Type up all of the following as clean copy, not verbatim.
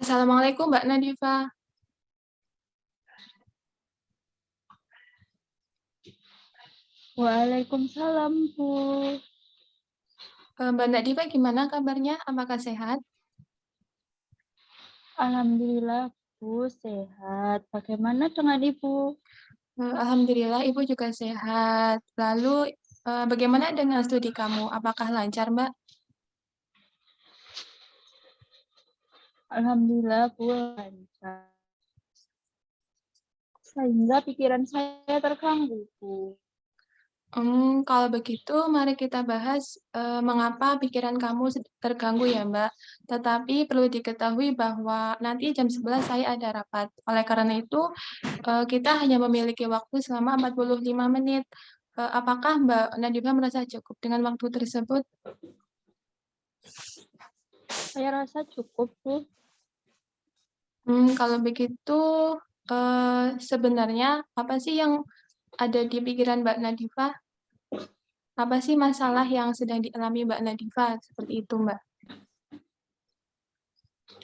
Assalamualaikum Mbak Nadifa. Waalaikumsalam, Bu. Mbak Nadifa gimana kabarnya? Apakah sehat? Alhamdulillah, Bu, sehat. Bagaimana dengan Ibu? Alhamdulillah Ibu juga sehat. Lalu bagaimana dengan studi kamu? Apakah lancar Mbak? Alhamdulillah, Bu, lancar. Sehingga pikiran saya terganggu, Bu. Kalau begitu mari kita bahas mengapa pikiran kamu terganggu ya Mbak. Tetapi perlu diketahui bahwa nanti jam 11 saya ada rapat. Oleh karena itu kita hanya memiliki waktu selama 45 menit. Apakah Mbak Nadifa merasa cukup dengan waktu tersebut? Saya rasa cukup, Bu. Kalau begitu, sebenarnya apa sih yang ada di pikiran Mbak Nadifa? Apa sih masalah yang sedang dialami Mbak Nadifa? Seperti itu, Mbak.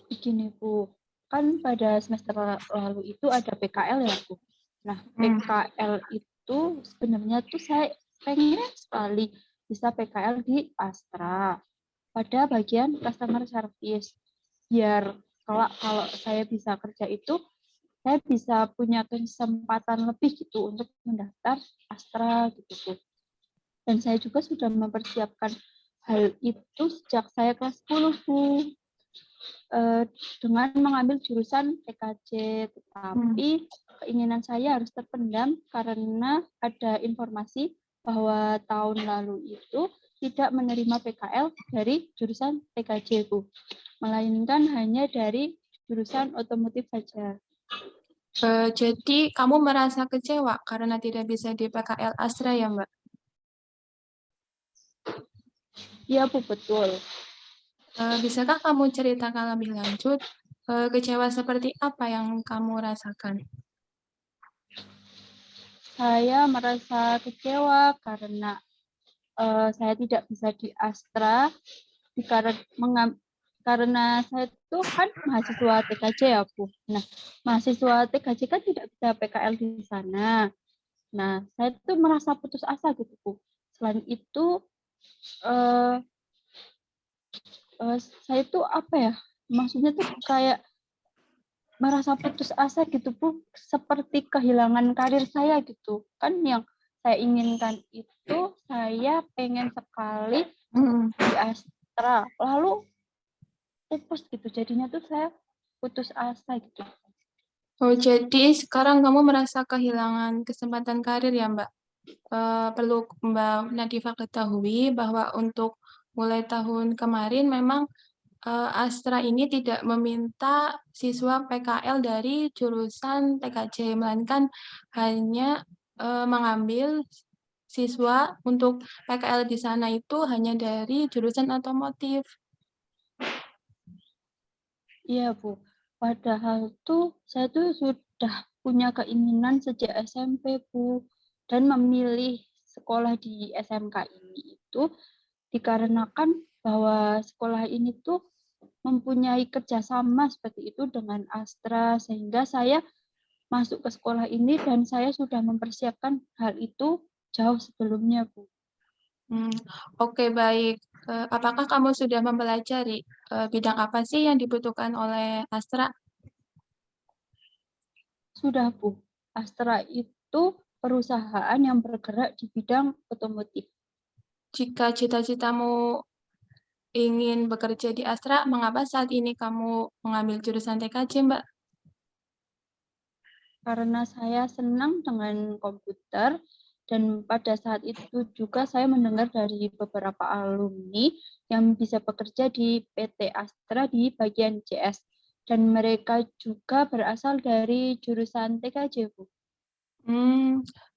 Begini, Bu. Kan pada semester lalu itu ada PKL ya, Bu. Nah, PKL itu sebenarnya tuh saya pengen sekali bisa PKL di Astra pada bagian customer service. Biar kalau saya bisa kerja itu, saya bisa punya kesempatan lebih gitu untuk mendaftar Astra gitu, Bu. Dan saya juga sudah mempersiapkan hal itu sejak saya kelas 10, Bu. Dengan mengambil jurusan TKJ, tetapi keinginan saya harus terpendam karena ada informasi bahwa tahun lalu itu tidak menerima PKL dari jurusan TKJ, Bu, melainkan hanya dari jurusan otomotif saja. Jadi kamu merasa kecewa karena tidak bisa di PKL Astra ya, Mbak? Iya, Bu, betul. Bisakah kamu ceritakan lebih lanjut kecewa seperti apa yang kamu rasakan? Saya merasa kecewa karena saya tidak bisa di Astra karena saya itu kan mahasiswa TKJ ya, Bu. Nah, mahasiswa TKJ kan tidak bisa PKL di sana. Nah, saya tuh merasa putus asa gitu, Bu. Selain itu, eh, saya tuh apa ya? Maksudnya tuh kayak merasa putus asa gitu, Bu. Seperti kehilangan karir saya gitu. Kan yang saya inginkan itu saya pengen sekali di Astra. Lalu pupus gitu. Jadinya tuh saya putus asa gitu. Oh, jadi sekarang kamu merasa kehilangan kesempatan karir ya, Mbak? Perlu Mbak Nadifa ketahui bahwa untuk mulai tahun kemarin memang Astra ini tidak meminta siswa PKL dari jurusan TKJ, melainkan hanya mengambil siswa untuk PKL di sana itu hanya dari jurusan otomotif. Iya, Bu. Padahal tuh saya tuh sudah punya keinginan sejak SMP, Bu. Dan memilih sekolah di SMK ini itu dikarenakan bahwa sekolah ini tuh mempunyai kerjasama seperti itu dengan Astra, sehingga saya masuk ke sekolah ini dan saya sudah mempersiapkan hal itu jauh sebelumnya, Bu. Oke, baik. Apakah kamu sudah mempelajari bidang apa sih yang dibutuhkan oleh Astra? Sudah, Bu. Astra itu perusahaan yang bergerak di bidang otomotif. Jika cita-citamu ingin bekerja di Astra, mengapa saat ini kamu mengambil jurusan TKJ, Mbak? Karena saya senang dengan komputer dan pada saat itu juga saya mendengar dari beberapa alumni yang bisa bekerja di PT Astra di bagian CS dan mereka juga berasal dari jurusan TKJ, Bu.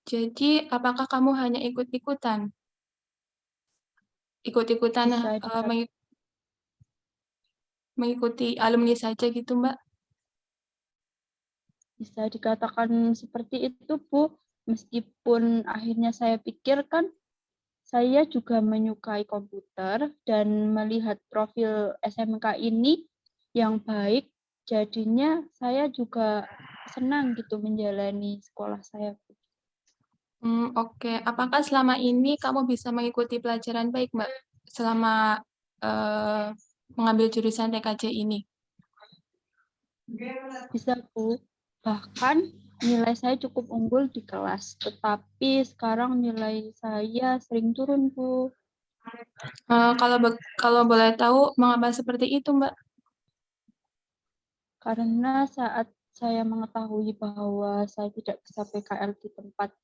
Jadi apakah kamu hanya ikut-ikutan? Ikut-ikutan Bisa dikatakan, mengikuti alumni saja gitu, Mbak? bisa dikatakan seperti itu, Bu. Meskipun akhirnya saya pikirkan saya juga menyukai komputer dan melihat profil SMK ini yang baik jadinya saya juga senang gitu menjalani sekolah saya, Bu. Oke. Apakah selama ini kamu bisa mengikuti pelajaran baik, Mbak, selama, mengambil jurusan TKJ ini? Bisa, Bu. Bahkan nilai saya cukup unggul di kelas, tetapi sekarang nilai saya sering turun, Bu. Kalau boleh tahu mengapa seperti itu, Mbak? Karena saat saya mengetahui bahwa saya tidak bisa PKL di tempat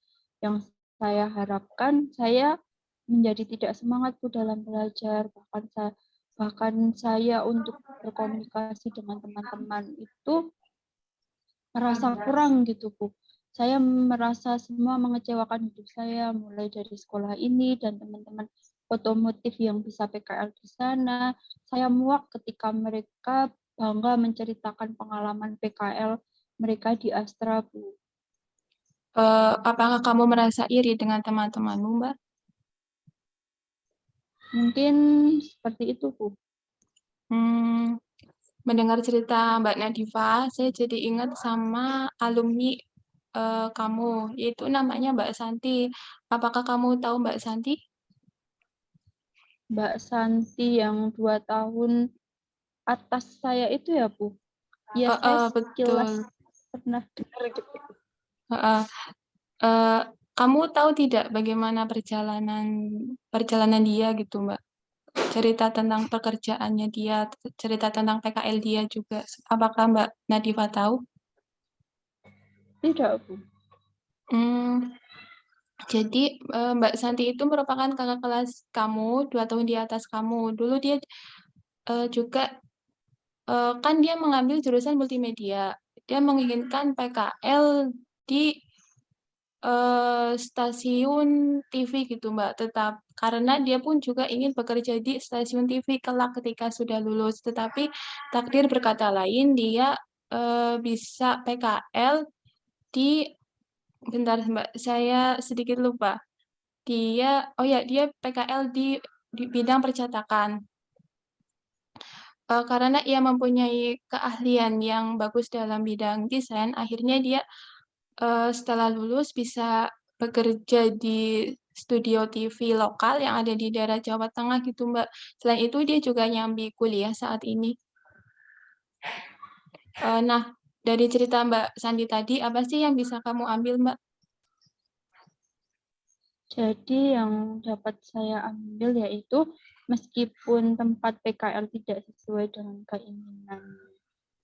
yang saya harapkan, saya menjadi tidak semangat Bu dalam belajar. Bahkan saya untuk berkomunikasi dengan teman-teman itu merasa kurang gitu Bu. Saya merasa semua mengecewakan hidup saya, mulai dari sekolah ini dan teman-teman otomotif yang bisa PKL di sana. Saya muak ketika mereka bangga menceritakan pengalaman PKL mereka di Astra, Bu. Apakah kamu merasa iri dengan teman-temanmu, Mbak? Mungkin seperti itu, Bu. Hmm, Mendengar cerita Mbak Nadifa, saya jadi ingat sama alumni kamu, yaitu namanya Mbak Santi. Apakah kamu tahu Mbak Santi? Mbak Santi yang 2 tahun atas saya itu ya, Bu. Ya, saya sekilas Betul. pernah dengar gitu. Heeh. Eh, Kamu tahu tidak bagaimana perjalanan perjalanan dia gitu, Mbak? Cerita tentang pekerjaannya dia, cerita tentang PKL dia juga. Apakah Mbak Nadifa tahu? Tidak, Bu. Hmm, jadi Mbak Santi itu merupakan kakak kelas kamu, 2 tahun di atas kamu. Dulu dia juga kan dia mengambil jurusan multimedia. Dia menginginkan PKL di stasiun TV gitu, Mbak. Karena dia pun juga ingin bekerja di stasiun TV kelak ketika sudah lulus. Tetapi takdir berkata lain, dia bisa PKL di bentar, Mbak, saya sedikit lupa. Dia PKL di bidang percetakan. Karena ia mempunyai keahlian yang bagus dalam bidang desain, akhirnya dia setelah lulus bisa bekerja di studio TV lokal yang ada di daerah Jawa Tengah gitu, Mbak. Selain itu dia juga nyambi kuliah saat ini. Nah, dari cerita Mbak Sandi tadi, apa sih yang bisa kamu ambil, Mbak? Jadi yang dapat saya ambil yaitu meskipun tempat PKL tidak sesuai dengan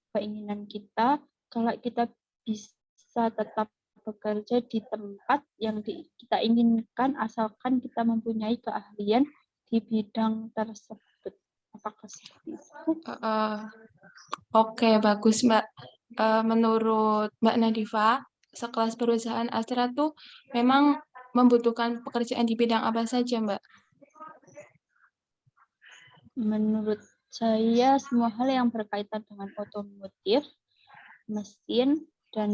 keinginan kita, kalau kita bisa tetap bekerja di tempat yang kita inginkan asalkan kita mempunyai keahlian di bidang tersebut. Apakah seperti itu? Oke, bagus, Mbak. Menurut Mbak Nadifa, sekelas perusahaan Astra tuh memang membutuhkan pekerjaan di bidang apa saja, Mbak? Menurut saya semua hal yang berkaitan dengan otomotif, mesin, dan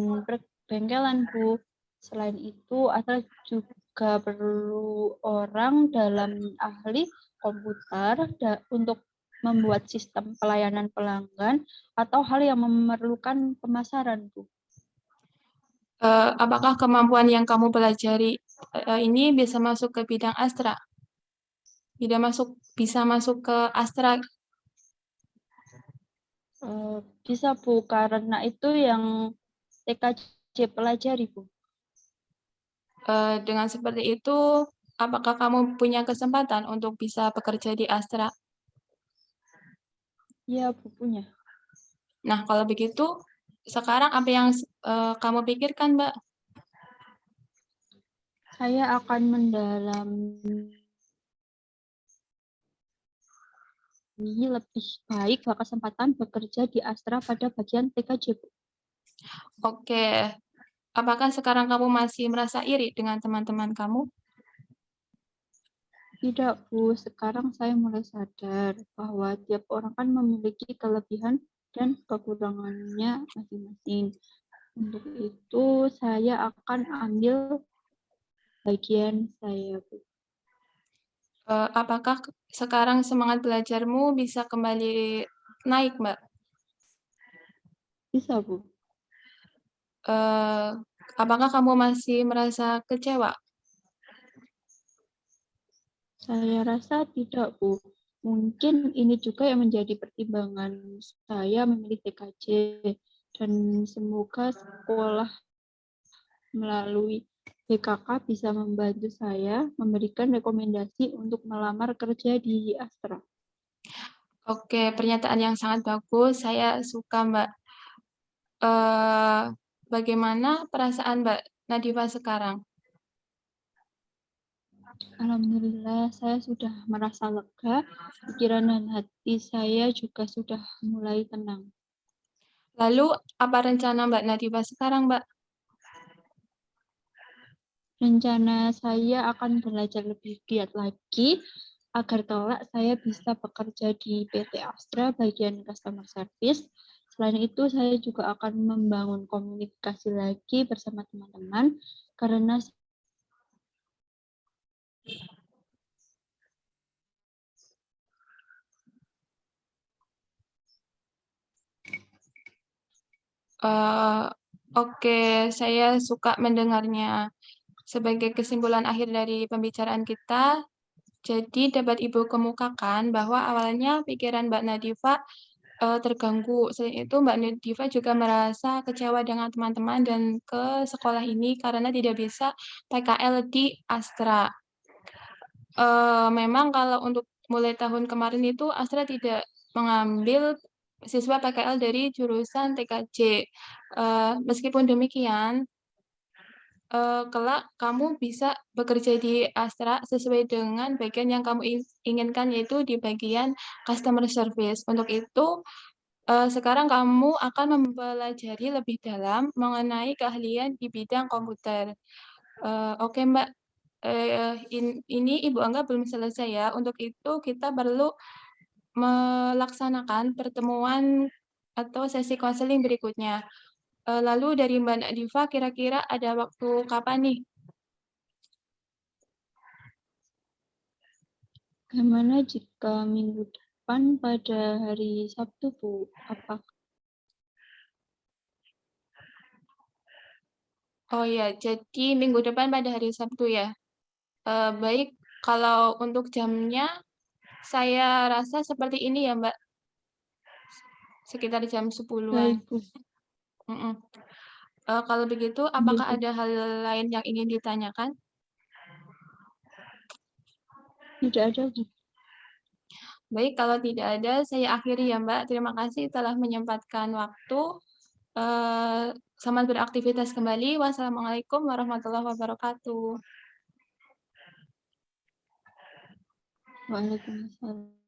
bengkelan, Bu. Selain itu, ada juga perlu orang dalam ahli komputer untuk membuat sistem pelayanan pelanggan atau hal yang memerlukan pemasaran, Bu. Apakah kemampuan yang kamu pelajari ini bisa masuk ke bidang Astra? Bisa masuk ke Astra. Bisa, Bu, karena itu yang TKJ pelajari, Bu. Dengan seperti itu, apakah kamu punya kesempatan untuk bisa bekerja di Astra? Iya, Bu, punya. Nah, kalau begitu, sekarang apa yang kamu pikirkan, Mbak? Saya akan mendalami lebih baik kesempatan bekerja di Astra pada bagian TKJ, Bu. Oke, apakah sekarang kamu masih merasa iri dengan teman-teman kamu? Tidak, Bu. Sekarang saya mulai sadar bahwa tiap orang kan memiliki kelebihan dan kekurangannya masing-masing. Untuk itu, saya akan ambil bagian saya, Bu. Apakah sekarang semangat belajarmu bisa kembali naik, Mbak? Bisa, Bu. Eee, apakah kamu masih merasa kecewa? Saya rasa tidak, Bu. Mungkin ini juga yang menjadi pertimbangan saya memilih TKJ dan semoga sekolah melalui BKK bisa membantu saya memberikan rekomendasi untuk melamar kerja di Astra. Oke, pernyataan yang sangat bagus, saya suka, Mbak. Eee, bagaimana perasaan Mbak Nadifa sekarang? Alhamdulillah saya sudah merasa lega, pikiran dan hati saya juga sudah mulai tenang. Lalu apa rencana Mbak Nadifa sekarang, Mbak? Rencana saya akan belajar lebih giat lagi agar kelak saya bisa bekerja di PT Astra bagian customer service. Selain itu, saya juga akan membangun komunikasi lagi bersama teman-teman karena Eee, oke, saya suka mendengarnya. Sebagai kesimpulan akhir dari pembicaraan kita, jadi dapat Ibu kemukakan bahwa awalnya pikiran Mbak Nadifa, terganggu. Selain itu Mbak Nadifa juga merasa kecewa dengan teman-teman dan ke sekolah ini karena tidak bisa PKL di Astra. Memang kalau untuk mulai tahun kemarin itu Astra tidak mengambil siswa PKL dari jurusan TKJ. Meskipun demikian, kelak kamu bisa bekerja di Astra sesuai dengan bagian yang kamu inginkan, yaitu di bagian customer service. Untuk itu, sekarang kamu akan mempelajari lebih dalam mengenai keahlian di bidang komputer. Oke, Mbak, ini Ibu anggap belum selesai ya. Untuk itu kita perlu melaksanakan pertemuan atau sesi konseling berikutnya. Lalu dari Mbak Nadifa kira-kira ada waktu kapan nih? bagaimana jika minggu depan pada hari Sabtu, Bu? Apa Oh ya, jadi minggu depan pada hari Sabtu ya? Baik, kalau untuk jamnya saya rasa seperti ini ya, Mbak, sekitar jam 10-an. baik, Bu? Mhm. Kalau begitu Iya, apakah Bu. ada hal lain yang ingin ditanyakan? Tidak ada, Bu. Baik, kalau tidak ada saya akhiri ya, Mbak. Terima kasih telah menyempatkan waktu. Selamat beraktivitas kembali. Wassalamualaikum warahmatullahi wabarakatuh. Waalaikumsalam.